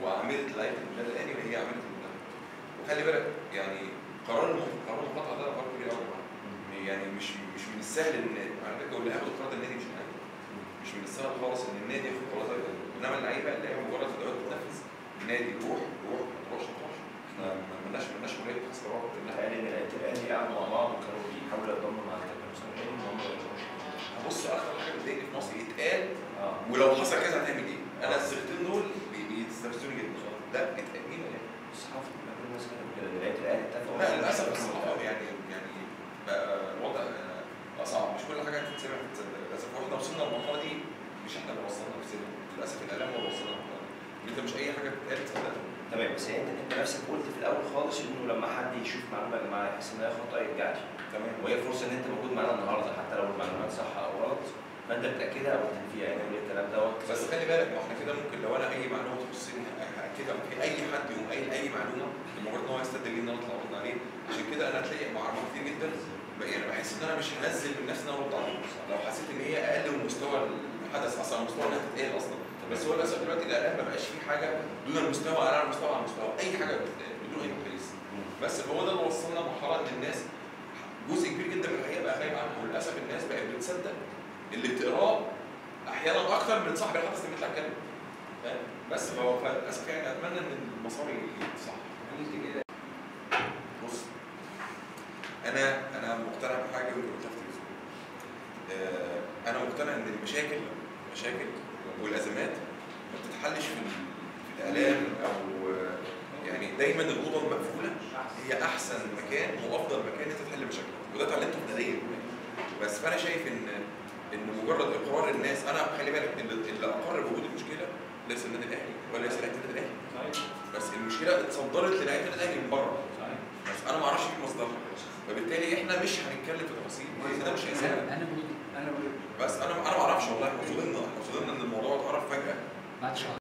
وعامله لعيبه النادي الاهلي وهي عامله المنتخب. وخلي بالك يعني قرار المقاطعه ده قرار كبير قوي، يعني مش من السهل ان على فكره اللي هياخد قرار النادي مش من السهل خالص ان النادي ياخد قرار زي كده، انما اللعيبه مجرد ادوات بتنفذ. النادي روح ما تروحش احنا مالناش ولايه تخص قرار. قال ان الاهلي قعدوا مع بعض وكانوا بيحاولوا يضموا مع الكابتن حسام غالي ان هم بص اكتر حاجه بتضايقني في مصر يتقال ولو حصل كذا هتعمل ايه؟ انا الصيغتين دول بيستفزوني جدا. ده اتقال مين قال؟ الصحافه كل الناس كانوا كده لعيبه الاهلي اتفقوا. لا للاسف الصحافه يعني بقى الوضع صعب، مش كل حاجه هتتسمع تتصدق للاسف. واحنا وصلنا للمرحله دي مش احنا اللي وصلنا نفسنا للاسف، الاعلام هو اللي وصلنا للمرحله دي. انت مش اي حاجه بتتقال تصدقها. تمام، بس انت نفسك قلت في الاول خالص انه لما حد يشوف معلومه يا جماعه يحس ان هي خطا يرجع لي. تمام، وهي فرصه ان انت موجود معانا النهارده حتى لو المعلومات صح او غلط فانت بتاكدها او تنفيها. يعني الكلام دوت بس خلي بالك ما احنا كده ممكن لو انا اي معلومه تخصني هاكدها، ممكن اي حد يقوم قايل اي معلومه لمجرد ان هو يستدل ان انا اطلع ارد عليه. عشان كده انا هتلاقي معلومات كتير جدا يعني بحس ان انا مش هنزل من نفسي ان انا ارد عليه لو حسيت ان هي اقل من مستوى الحدث اصلا، مستوى انها تتقال اصلا. بس هو للاسف دلوقتي الاعلام ما بقاش فيه حاجه دون المستوى على المستوى على المستوى، اي حاجه بتتقال بدون اي مقاييس. بس هو ده اللي وصلنا لمرحله ان الناس جزء كبير جدا من الحقيقه بقى غايب عنها، وللاسف الناس بقت بتصدق اللي بتقراه احيانا اكتر من صاحب الحدث اللي بيطلع يتكلم. فاهم؟ بس فهو للاسف يعني اتمنى ان المسار صح. بص انا مقتنع بحاجه يمكن قلتها في التلفزيون. انا مقتنع ان المشاكل والازمات ما بتتحلش في الاعلام او يعني دايما الاوضه المقفوله هي احسن مكان وافضل مكان انت تحل مشاكلك، وده اتعلمته في ناديه. بس فانا شايف ان مجرد اقرار الناس، انا خلي بالك اللي اقر بوجود المشكله ليس النادي الاهلي ولا ليس لعيبه النادي الاهلي، بس المشكله اتصدرت للعيبه النادي الاهلي من بره، بس انا ما اعرفش ايه مصدرها، فبالتالي احنا مش هنتكلم في تفاصيل ده مش هيساعد. انا بس انا ما اعرفش والله، احنا وصلنا ان الموضوع اتعرف فجاه بعد شهر.